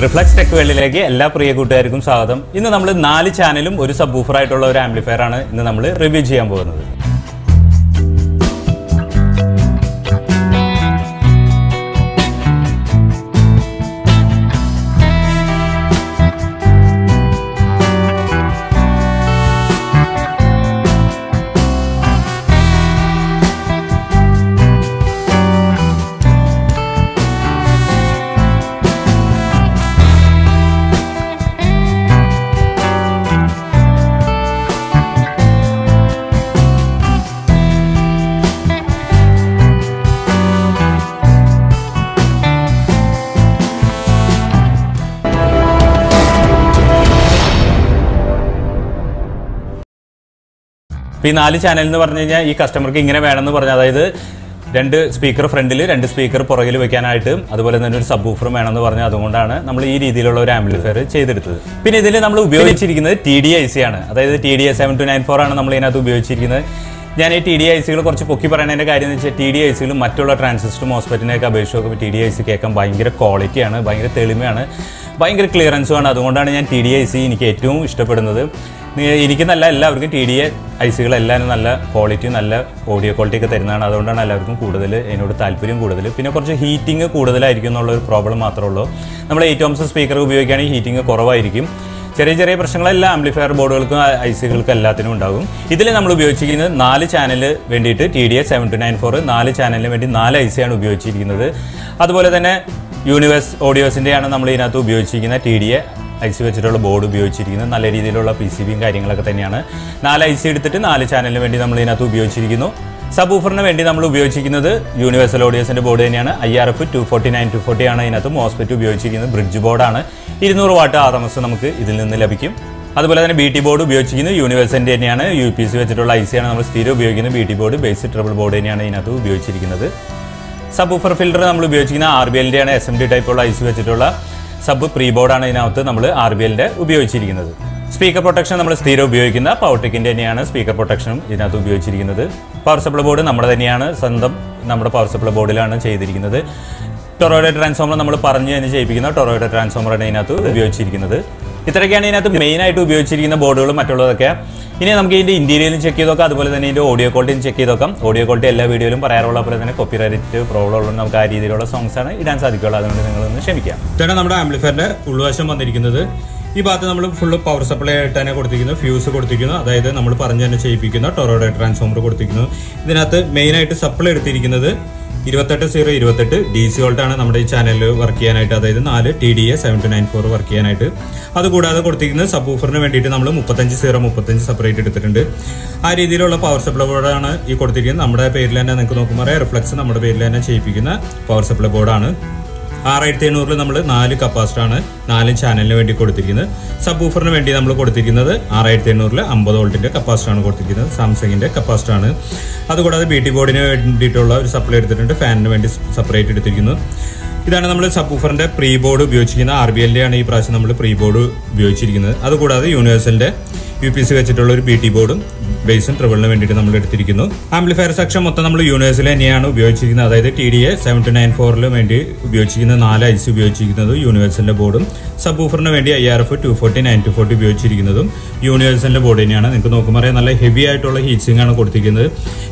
Reflux tech വേൾഡിലേക്ക് എല്ലാ പ്രിയ കൂട്ടുകാർക്കും സ്വാഗതം. ഇന്ന് നമ്മൾ 4 ചാനലും ഒരു സബ് വൂഫർ ആയിട്ടുള്ള ഒരു ആംപ്ലിഫയർ ആണ് ഇന്ന് നമ്മൾ റിവ്യൂ ചെയ്യാൻ പോകുന്നത്. ഈ 4 ചാനൽ എന്ന് പറഞ്ഞു കഴിഞ്ഞാൽ ഈ കസ്റ്റമർക്ക് ഇങ്ങനെ വേണമെന്ന് പറഞ്ഞാൽ, അതായത് 2 സ്പീക്കർ ഫ്രണ്ടിൽ 2 സ്പീക്കർ പുറകിൽ വെക്കാനായിട്ട്, അതുപോലെ തന്നെ ഒരു സബ് വൂഫറും വേണമെന്ന് പറഞ്ഞാൽ അതുകൊണ്ടാണ് നമ്മൾ ഈ രീതിയിലുള്ള ഒരു ആംപ്ലിഫയർ ചെയ്തെടുത്തത്. പിന്നെ ഇതിൽ നമ്മൾ ഉപയോഗിച്ചിരിക്കുന്നത് TDIC ആണ്, അതായത് TDI 7294 ആണ് നമ്മൾ ഇതിനകത്ത് ഉപയോഗിച്ചിരിക്കുന്നത്. ഞാൻ ഈ TDICകൾ കുറച്ച് പൊക്കി പറയുന്നതിൻ്റെ കാര്യം എന്ന് വെച്ചാൽ TDICകൾ മറ്റുള്ള ട്രാൻസിസ്റ്റർ മോസ്ഫെറ്റിനെയൊക്കെ അപേക്ഷിച്ച് നോക്കുമ്പോൾ TDIC കേൾക്കാൻ ഭയങ്കര ക്വാളിറ്റിയാണ്, ഭയങ്കര തെളിമയാണ്, ഭയങ്കര ക്ലിയറൻസുമാണ്. അതുകൊണ്ടാണ് ഞാൻ TDIC എനിക്ക് ഏറ്റവും ഇഷ്ടപ്പെടുന്നത്. എനിക്ക് നല്ല എല്ലാവർക്കും TDICകൾ എല്ലാവരും നല്ല ക്വാളിറ്റി, നല്ല ഓഡിയോ ക്വാളിറ്റി ഒക്കെ തരുന്നതാണ്. അതുകൊണ്ടാണ് എല്ലാവർക്കും കൂടുതൽ ഇതിനോട് താല്പര്യം കൂടുതൽ. പിന്നെ കുറച്ച് ഹീറ്റിംഗ് കൂടുതലായിരിക്കും എന്നുള്ളൊരു പ്രോബ്ലം മാത്രമേ ഉള്ളൂ. നമ്മൾ 8 ohms സ്പീക്കർ ഉപയോഗിക്കുകയാണെങ്കിൽ ഹീറ്റിംഗ് കുറവായിരിക്കും. ചെറിയ ചെറിയ പ്രശ്നങ്ങളെല്ലാം ആംപ്ലിഫയർ ബോർഡുകൾക്കും ICകൾക്കും എല്ലാത്തിനും ഉണ്ടാകും. ഇതിൽ നമ്മൾ ഉപയോഗിച്ചിരിക്കുന്നത് 4 ചാനൽ വേണ്ടിയിട്ട് TDI 7294 4 ചാനലിന് വേണ്ടി 4 IC ആണ് ഉപയോഗിച്ചിരിക്കുന്നത്. അതുപോലെ തന്നെ യൂണിവേഴ്സ് ഓഡിയോസിൻ്റെയാണ് നമ്മൾ ഇതിനകത്ത് ഉപയോഗിച്ചിരിക്കുന്ന TDI IC വെച്ചിട്ടുള്ള ബോർഡ് ഉപയോഗിച്ചിരിക്കുന്നത്. നല്ല രീതിയിലുള്ള PCBയും കാര്യങ്ങളൊക്കെ തന്നെയാണ്. 4 IC എടുത്തിട്ട് 4 ചാനലിന് വേണ്ടി നമ്മൾ ഇതിനകത്ത് ഉപയോഗിച്ചിരിക്കുന്നു. സബ് വൂഫറിന് വേണ്ടി നമ്മൾ ഉപയോഗിച്ചിരിക്കുന്നത് യൂണിവേഴ്സൽ ഓഡിയോസിൻ്റെ ബോർഡ് തന്നെയാണ്. IRF 249-240 ആണ് ഇതിനകത്ത്. മോസ്ഫെറ്റ് ഉപയോഗിച്ചിരിക്കുന്നത് ബ്രിഡ്ജ് ബോർഡാണ്. 200 വാട്ട് RMS നമുക്ക് ഇതിൽ നിന്ന് ലഭിക്കും. അതുപോലെ തന്നെ BT ബോർഡ് ഉപയോഗിച്ചിരിക്കുന്നത് യൂണിവേഴ്സിൻ്റെ തന്നെയാണ്. UPC വെച്ചിട്ടുള്ള IC ആണ് നമ്മൾ സ്ഥിരം ഉപയോഗിക്കുന്നത്. BT board base triple board തന്നെയാണ് ഇതിനകത്ത് ഉപയോഗിച്ചിരിക്കുന്നത്. സബ് വൂഫർ ഫിൽറ്റർ നമ്മൾ ഉപയോഗിച്ചിരിക്കുന്ന RBLൻ്റെ ആണ്. SMD ടൈപ്പുള്ള IC വെച്ചിട്ടുള്ള സബ് പ്രീ ബോർഡാണ് ഇതിനകത്ത് നമ്മൾ RBLൻ്റെ ഉപയോഗിച്ചിരിക്കുന്നത്. സ്പീക്കർ പ്രൊട്ടക്ഷൻ നമ്മൾ സ്ഥിരം ഉപയോഗിക്കുന്ന പവർടെക്കിൻ്റെ തന്നെയാണ് സ്പീക്കർ പ്രൊട്ടക്ഷനും ഇതിനകത്ത് ഉപയോഗിച്ചിരിക്കുന്നത്. പവർ സപ്ലൈ ബോർഡ് നമ്മുടെ തന്നെയാണ്, സ്വന്തം നമ്മുടെ പവർ സപ്ലൈ ബോർഡിലാണ് ചെയ്തിരിക്കുന്നത്. ടൊറോയിഡ് ട്രാൻസ്ഫോമർ നമ്മൾ പറഞ്ഞു തന്നെ ചെയ്യിപ്പിക്കുന്ന ടൊറോയിഡ് ട്രാൻസ്ഫോമറാണ് ഇതിനകത്ത് ഉപയോഗിച്ചിരിക്കുന്നത്. ഇത്രയൊക്കെയാണ് ഇതിനകത്ത് മെയിനായിട്ട് ഉപയോഗിച്ചിരിക്കുന്ന ബോർഡുകളും മറ്റുള്ളതൊക്കെ. ഇനി നമുക്ക് ഇതിൻ്റെ ഇന്റീരിയലും ചെക്ക് ചെയ്ത് നോക്കാം, അതുപോലെ തന്നെ ഇതിൻ്റെ ഓഡിയോ ക്വാളിറ്റിയും ചെക്ക് ചെയ്ത് നോക്കാം. ഓഡിയോ ക്വാളിറ്റി എല്ലാ വീഡിയോയിലും പറയാറുള്ള പോലെ തന്നെ കോപ്പിറൈറ്റ് പ്രോബ്ലം ഉള്ളത് നമുക്ക് ആ രീതിയിലുള്ള സോങ്സാണ് ഇടാൻ സാധിക്കുള്ളൂ. അതുകൊണ്ട് നിങ്ങളൊന്ന് ക്ഷമിക്കാം. ഇതാണ് നമ്മുടെ ആംപ്ലിഫയറിൻ്റെ ഉൾവശം വന്നിരിക്കുന്നത്. ഈ ഭാഗത്ത് നമ്മൾ ഫുള്ള് പവർ സപ്ലൈ ആയിട്ട് തന്നെ കൊടുത്തിരിക്കുന്നു, ഫ്യൂസ് കൊടുത്തിരിക്കുന്നു, അതായത് നമ്മൾ പറഞ്ഞു തന്നെ ചെയ്യിപ്പിക്കുന്ന ടൊറോയിഡ് ട്രാൻസ്ഫോമർ കൊടുത്തിരിക്കുന്നു. ഇതിനകത്ത് മെയിനായിട്ട് സപ്ലൈ എടുത്തിരിക്കുന്നത് 28028 DC വോൾട്ടാണ് നമ്മുടെ ഈ ചാനലിൽ വർക്ക് ചെയ്യാനായിട്ട്, അതായത് 4 TDI 7294 വർക്ക് ചെയ്യാനായിട്ട്. അതുകൂടാതെ കൊടുത്തിരിക്കുന്നത് സബ് വൂഫറിന് വേണ്ടിയിട്ട് നമ്മൾ 35 സെപ്പറേറ്റ് എടുത്തിട്ടുണ്ട്. ആ രീതിയിലുള്ള പവർ സപ്ലൈ ബോർഡാണ് ഈ കൊടുത്തിരിക്കുന്നത്. നമ്മുടെ പേരിൽ തന്നെ നിങ്ങൾക്ക് നോക്കുമ്പോൾ റിഫ്ലക്സ് നമ്മുടെ പേരിൽ തന്നെ ചെയ്യിപ്പിക്കുന്ന പവർ സപ്ലൈ ബോർഡാണ്. 6800 നമ്മൾ 4 കപ്പാസിറ്ററാണ് 4 ചാനലിന് വേണ്ടി കൊടുത്തിരിക്കുന്നത്. സബ് വൂഫറിന് വേണ്ടി നമ്മൾ കൊടുത്തിരിക്കുന്നത് 6800 50 വോൾട്ടിന്റെ കപ്പാസിറ്ററാണ് കൊടുത്തിരിക്കുന്നത്. സാംസങ്ങിന്റെ കപ്പാസിറ്ററാണ്. അതുകൂടാതെ BT ബോർഡിന് വേണ്ടിയിട്ടുള്ള ഒരു സപ്ലൈ എടുത്തിട്ടുണ്ട്. ഫാനിന് വേണ്ടി സെപ്പറേറ്റ് എടുത്തിരിക്കുന്നു. ഇതാണ് നമ്മൾ സബ് വൂഫറിന്റെ പ്രീ ബോർഡ് ഉപയോഗിച്ചിരിക്കുന്നത്. RBLന്റെ ആണ് ഈ പ്രാവശ്യം നമ്മൾ പ്രീ ബോർഡ് ഉപയോഗിച്ചിരിക്കുന്നത്. അതുകൂടാതെ യൂണിവേഴ്സലിന്റെ UPC വെച്ചിട്ടുള്ള ഒരു BT ബോർഡും ബേസും ട്രിബിളിന് വേണ്ടിയിട്ട് നമ്മൾ എടുത്തിരിക്കുന്നു. ആംപ്ലിഫയർ സെക്ഷൻ മൊത്തം നമ്മൾ യൂണിവേഴ്സൽ തന്നെയാണ് ഉപയോഗിച്ചിരിക്കുന്നത്, അതായത് TDI 7294 വേണ്ടി ഉപയോഗിച്ചിരിക്കുന്ന 4 IC ഉപയോഗിച്ചിരിക്കുന്നത് യൂണിവേഴ്സലിന്റെ ബോർഡും, സബ് വൂഫറിന് വേണ്ടി IRF 249-240 ഉപയോഗിച്ചിരിക്കുന്നതും യൂണിവേഴ്സലിന്റെ ബോർഡ് തന്നെയാണ്. നിങ്ങൾക്ക് നോക്കുമ്പോൾ നല്ല ഹെവി ആയിട്ടുള്ള ഹീറ്റ് സിങ് ആണ് കൊടുത്തിരിക്കുന്നത്.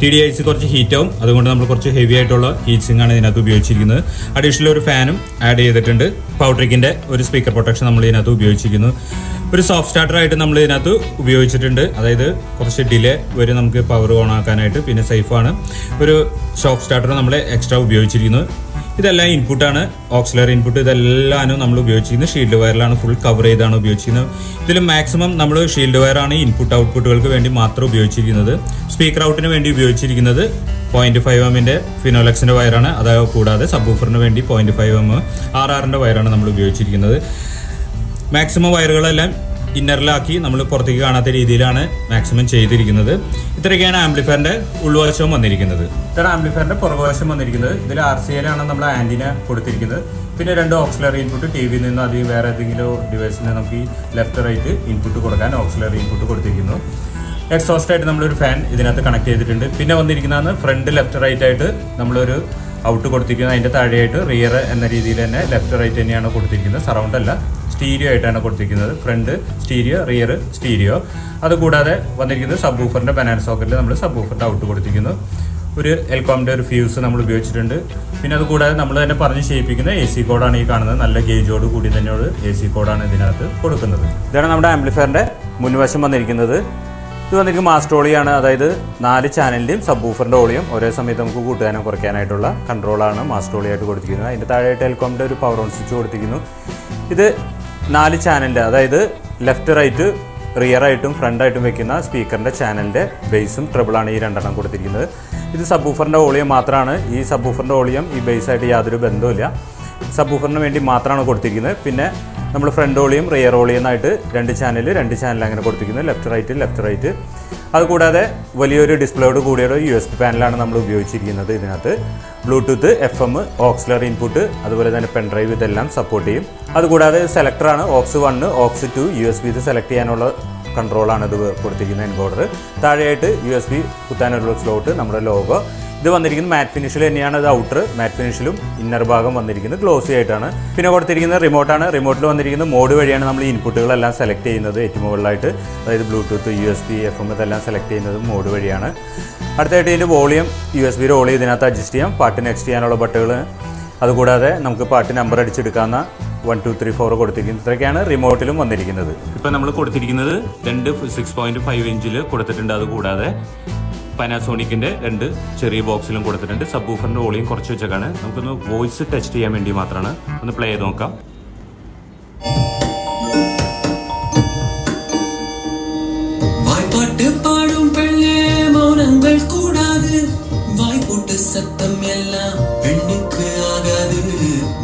TDIC കുറച്ച് ഹീറ്റ് ആവും, അതുകൊണ്ട് നമ്മൾ കുറച്ച് ഹെവി ആയിട്ടുള്ള ഹീറ്റ് സിങ് ആണ് ഇതിനകത്ത് ഉപയോഗിച്ചിരിക്കുന്നത്. അഡീഷണൽ ഒരു ഫാനും ആഡ് ചെയ്തിട്ടുണ്ട്. പവർട്രിക്കിന്റെ ഒരു സ്പീക്കർ പ്രൊട്ടക്ഷൻ നമ്മൾ ഇതിനകത്ത് ഉപയോഗിച്ചിരിക്കുന്നു. ഒരു സോഫ്റ്റ് സ്റ്റാർട്ടർ ആയിട്ട് നമ്മൾ ഇതിനകത്ത് ഉപയോഗിച്ചിട്ടുണ്ട്, അതായത് കുറച്ച് ഡിലേ വരും നമുക്ക് പവർ ഓൺ ആക്കാനായിട്ട്. പിന്നെ സേഫാണ്. ഒരു സോഫ്റ്റ് സ്റ്റാർട്ടർ നമ്മൾ എക്സ്ട്രാ ഉപയോഗിച്ചിരിക്കുന്നു. ഇതെല്ലാം ഇൻപുട്ടാണ്, ഓക്സിലറി ഇൻപുട്ട്. ഇതെല്ലാം നമ്മൾ ഉപയോഗിച്ചിരിക്കുന്നത് ഷീൽഡ് വയറിലാണ്, ഫുൾ കവർ ചെയ്താണ് ഉപയോഗിച്ചിരിക്കുന്നത്. ഇതിൽ മാക്സിമം നമ്മൾ ഷീൽഡ് വയറാണ് ഇൻപുട്ട് ഔട്ട്പുട്ടുകൾക്ക് വേണ്ടി മാത്രം ഉപയോഗിച്ചിരിക്കുന്നത്. സ്പീക്കർ ഔട്ടിന് വേണ്ടി ഉപയോഗിച്ചിരിക്കുന്നത് 0.5mm ഫിനോലെക്സിന്റെ വയറാണ്. അത് കൂടാതെ സബ് വൂഫറിന് വേണ്ടി 0.5mm RRന്റെ വയറാണ് നമ്മൾ ഉപയോഗിച്ചിരിക്കുന്നത്. മാക്സിമം വയറുകളെല്ലാം ഇന്നറിലാക്കി നമ്മൾ പുറത്തേക്ക് കാണാത്ത രീതിയിലാണ് മാക്സിമം ചെയ്തിരിക്കുന്നത്. ഇത്രയൊക്കെയാണ് ആംപ്ലിഫയറിന്റെ ഉൾവശം വന്നിരിക്കുന്നത്. ഇതാണ് ആംപ്ലിഫയറിന്റെ പുറകുവശം വന്നിരിക്കുന്നത്. ഇതിൽ RCAലാണ് നമ്മൾ ആന്റിന കൊടുത്തിരിക്കുന്നത്. പിന്നെ 2 ഓക്സിലറി ഇൻപുട്ട്, TVയിൽ നിന്ന് അത് വേറെ ഏതെങ്കിലും ഡിവൈസിന് നമുക്ക് ഈ ലെഫ്റ്റ് റൈറ്റ് ഇൻപുട്ട് കൊടുക്കാൻ ഓക്സിലറി ഇൻപുട്ട് കൊടുത്തിരിക്കുന്നു. എക്സോസ്റ്റ് ആയിട്ട് നമ്മളൊരു ഫാൻ ഇതിനകത്ത് കണക്ട് ചെയ്തിട്ടുണ്ട്. പിന്നെ വന്നിരിക്കുന്നതാണ് ഫ്രണ്ട് ലെഫ്റ്റ് റൈറ്റ് ആയിട്ട് നമ്മളൊരു ഔട്ട് കൊടുത്തിരിക്കുന്നത്. അതിൻ്റെ താഴെയായിട്ട് റിയർ എന്ന രീതിയിൽ തന്നെ ലെഫ്റ്റ് റൈറ്റ് തന്നെയാണ് കൊടുത്തിരിക്കുന്നത്. സറൗണ്ട് അല്ല, സ്റ്റീരിയോ ആയിട്ടാണ് കൊടുത്തിരിക്കുന്നത്. Front stereo, rear stereo. അതുകൂടാതെ വന്നിരിക്കുന്നത് സബ് വൂഫറിൻ്റെ ബനാന സോക്കറ്റിൽ നമ്മൾ സബ് വൂഫറിൻ്റെ ഔട്ട് കൊടുത്തിരിക്കുന്നു. ഒരു എൽകോമിൻ്റെ ഒരു ഫ്യൂസ് നമ്മൾ ഉപയോഗിച്ചിട്ടുണ്ട്. പിന്നെ അതുകൂടാതെ നമ്മൾ തന്നെ പറഞ്ഞ് ചെയ്യിപ്പിക്കുന്ന AC കോഡാണ് ഈ കാണുന്നത്. നല്ല ഗേജോട് കൂടി തന്നെയുള്ള AC കോഡാണ് ഇതിനകത്ത് കൊടുക്കുന്നത്. ഇതാണ് നമ്മുടെ ആംപ്ലിഫയറിൻ്റെ മുൻവശം വന്നിരിക്കുന്നത്. ഇത് വന്നിരിക്കുന്നത് മാസ്റ്റർ ഓളിയാണ്. അതായത് 4 ചാനലിൻ്റെയും സബ് വൂഫറിൻ്റെ ഓളിയും ഒരേ സമയത്ത് നമുക്ക് കൂട്ടാനോ കുറയ്ക്കാനായിട്ടുള്ള കൺട്രോളാണ് മാസ്റ്റർ ഓളിയായിട്ട് കൊടുത്തിരിക്കുന്നത്. അതിൻ്റെ താഴെയായിട്ട് എൽകോമിൻ്റെ ഒരു പവർ ഓൺ സ്വിച്ച് കൊടുത്തിരിക്കുന്നു. ഇത് 4 ചാനലിൻ്റെ, അതായത് ലെഫ്റ്റ് റൈറ്റ് റിയറായിട്ടും ഫ്രണ്ടായിട്ടും വെക്കുന്ന സ്പീക്കറിൻ്റെ ചാനലിൻ്റെ ബേസും ട്രിബിളാണ് ഈ 2 കൊടുത്തിരിക്കുന്നത്. ഇത് സബ് വൂഫറിൻ്റെ ഓളിയം മാത്രമാണ്. ഈ സബ് വൂഫറിൻ്റെ ഓളിയം ഈ ബേസായിട്ട് യാതൊരു ബന്ധവുമില്ല. സബ് വൂഫറിന് വേണ്ടി മാത്രമാണ് കൊടുത്തിരിക്കുന്നത്. പിന്നെ നമ്മൾ ഫ്രണ്ട് ഓളിയും റിയർ ഓളിയം എന്നായിട്ട് 2 ചാനൽ അങ്ങനെ കൊടുത്തിരിക്കുന്നത്. Left right. അതുകൂടാതെ വലിയൊരു ഡിസ്പ്ലേയോട് കൂടിയൊരു USB പാനലാണ് നമ്മൾ ഉപയോഗിച്ചിരിക്കുന്നത്. ഇതിനകത്ത് ബ്ലൂടൂത്ത്, FM, ഓക്സിലറി ഇൻപുട്ട്, അതുപോലെ തന്നെ പെൻഡ്രൈവ് ഇതെല്ലാം സപ്പോർട്ട് ചെയ്യും. അതുകൂടാതെ സെലക്ടറാണ്. OX 1, OX 2, USB ഇത് സെലക്ട് ചെയ്യാനുള്ള കൺട്രോളാണ് ഇത് കൊടുത്തിരിക്കുന്ന എൻകോഡർ. താഴെയായിട്ട് USB കുത്താനുള്ള സ്ലോട്ട്, നമ്മുടെ ലോഗോ. ഇത് വന്നിരിക്കുന്നത് മാറ്റ് ഫിനിഷിൽ തന്നെയാണ്. ഇത് ഔട്ടർ മാറ്റ് ഫിനിഷിലും ഇന്നർ ഭാഗം വന്നിരിക്കുന്നത് ഗ്ലോസി ആയിട്ടാണ്. പിന്നെ കൊടുത്തിരിക്കുന്നത് റിമോട്ടാണ്. റിമോട്ടിൽ വന്നിരിക്കുന്ന മോഡ് വഴിയാണ് നമ്മൾ ഈ ഇൻപുട്ടുകളെല്ലാം സെലക്ട് ചെയ്യുന്നത് ഏറ്റവും മുകളിലായിട്ട്. അതായത് ബ്ലൂടൂത്ത്, USB, FM ഇതെല്ലാം സെലക്ട് ചെയ്യുന്നത് മോഡ് വഴിയാണ്. അടുത്തായിട്ട് ഇതിൻ്റെ വോളിയം, USB വോളിയം ഇതിനകത്ത് അഡ്ജസ്റ്റ് ചെയ്യാം. പാട്ട് നെക്സ്റ്റ് ചെയ്യാനുള്ള ബട്ടുകൾ. അതുകൂടാതെ നമുക്ക് പാട്ട് നമ്പർ അടിച്ചെടുക്കാവുന്ന 1, 2, 3, 4 കൊടുത്തിരിക്കുന്നത്. ഇത്രയൊക്കെയാണ് റിമോട്ടിലും വന്നിരിക്കുന്നത്. ഇപ്പം നമ്മൾ കൊടുത്തിരിക്കുന്നത് 2 6.5 ഇഞ്ചിൽ കൊടുത്തിട്ടുണ്ട്. അതുകൂടാതെ പാനാസോണിക്കിൻ്റെ 2 ചെറിയ ബോക്സിലും കൊടുത്തിട്ടുണ്ട്. സബ് വൂഫറിൻ്റെ വോളിയം കുറച്ച് വെച്ചേക്കാണ്. നമുക്കൊന്ന് വോയിസ് ടെസ്റ്റ് ചെയ്യാൻ വേണ്ടി മാത്രമാണ്. ഒന്ന് പ്ലേ ചെയ്ത് നോക്കാം. சத்தம் எல்லாம் பெண்ணுக்கு ஆகாது.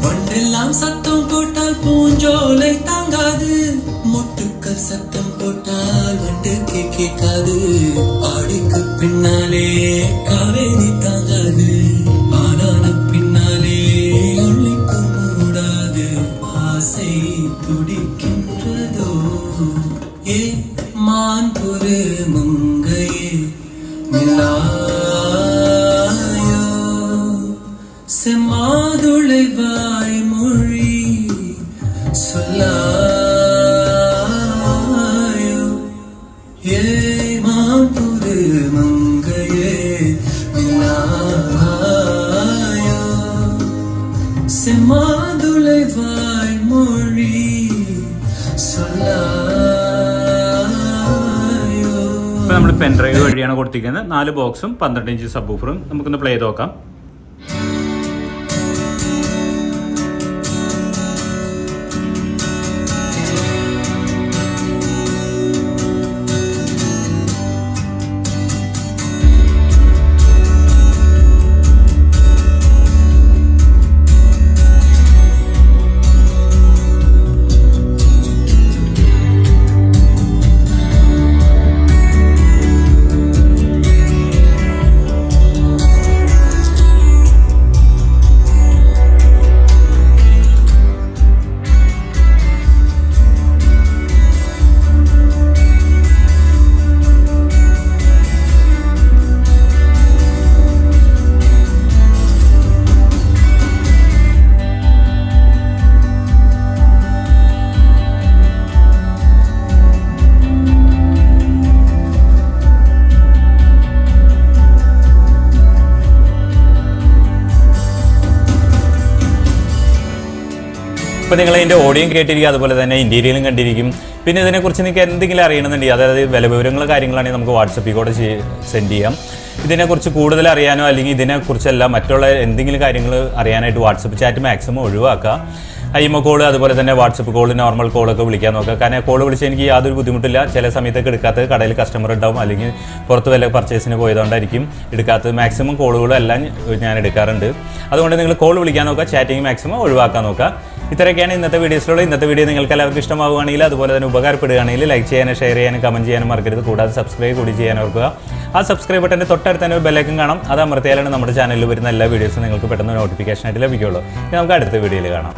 வண்டெல்லாம் சத்தம் போட்டால் பூஞ்சோலை தாங்காது. மொட்டுக்கள் சத்தம் போட்டால் வண்டுக்கு கேட்காது. ஆடிக்கு பின்னாலே காவேரி தாங்காது. ஆனான பின்னாலே ஒளிக்கு மூடாது. ஆசை துடிக்கின்றதோ ஏ மான் பொரு மங்கையே நிலா செம்மாதுளை வாய்மொழி சொல்லாயோ ஏ மாம்புரு மங்கையே நிலாயோ செம்மாதுளை வாய்மொழி சொல்லாயோ. ഇപ്പം നമ്മൾ പെൻഡ്രൈവ് വഴിയാണ് കൊടുത്തിരിക്കുന്നത്. 4 ബോക്സും 12 ഇഞ്ച് സബ് വൂഫറും. നമുക്കൊന്ന് പ്ലേ ചെയ്ത് നോക്കാം. ഇപ്പോൾ നിങ്ങൾ ഇതിൻ്റെ ഓഡിയോയും കേട്ടിരിക്കുക, അതുപോലെ തന്നെ ഇൻറ്റീരിയലും കണ്ടിരിക്കും. പിന്നെ ഇതിനെക്കുറിച്ച് നിങ്ങൾക്ക് എന്തെങ്കിലും അറിയണമെന്നുണ്ടെങ്കിൽ, അതായത് വില വിവരങ്ങൾ കാര്യങ്ങളാണെങ്കിൽ നമുക്ക് വാട്സപ്പിൽ കൂടെ സെൻഡ് ചെയ്യാം. ഇതിനെക്കുറിച്ച് കൂടുതൽ അറിയാനോ അല്ലെങ്കിൽ ഇതിനെക്കുറിച്ചല്ല മറ്റുള്ള എന്തെങ്കിലും കാര്യങ്ങൾ അറിയാനായിട്ട് വാട്സപ്പ് ചാറ്റ് മാക്സിമം ഒഴിവാക്കുക. IMO കോൾ, അതുപോലെ തന്നെ വാട്സപ്പ് കോൾ, നോർമൽ കോളൊക്കെ വിളിക്കാൻ നോക്കുക. കാരണം കോൾ വിളിച്ച് എനിക്ക് യാതൊരു ബുദ്ധിമുട്ടില്ല. ചില സമയത്തൊക്കെ എടുക്കാത്തത് കടയിൽ കസ്റ്റമർ ഉണ്ടാവും, അല്ലെങ്കിൽ പുറത്ത് വല്ല പർച്ചേസിന് പോയതുകൊണ്ടായിരിക്കും എടുക്കാത്തത്. മാക്സിമം കോളുകളെല്ലാം ഞാൻ എടുക്കാറുണ്ട്. അതുകൊണ്ട് നിങ്ങൾ കോൾ വിളിക്കാൻ നോക്കുക, ചാറ്റിംഗ് മാക്സിമം ഒഴിവാക്കാൻ നോക്കുക. ഇത്രയൊക്കെയാണ് ഇന്നത്തെ വീഡിയോസിലുള്ള. ഇന്നത്തെ വീഡിയോ നിങ്ങൾക്ക് എല്ലാവർക്കും ഇഷ്ടമാവുകയാണെങ്കിൽ, അതുപോലെ തന്നെ ഉപകാരപ്പെടുകയാണെങ്കിൽ ലൈക്ക് ചെയ്യാനും ഷെയർ ചെയ്യാനും കമൻറ്റ് ചെയ്യാനും മറക്കരുത്. കൂടാതെ സബ്സ്ക്രൈബ് കൂടി ചെയ്യാൻ ഓർക്കുക. ആ സബ്സ്ക്രൈബ് ബട്ടൻ്റെ തൊട്ടടുത്ത് തന്നെ ഒരു ബെല്ലൈക്കൺ കാണാം. അത് അമർത്തിയാലാണ് നമ്മുടെ ചാനലിൽ വരുന്ന എല്ലാ വീഡിയോസും നിങ്ങൾക്ക് പെട്ടെന്ന് നോട്ടിഫിക്കേഷനായിട്ട് ലഭിക്കുകയുള്ളൂ. നമുക്ക് അടുത്ത വീഡിയോയിൽ കാണാം.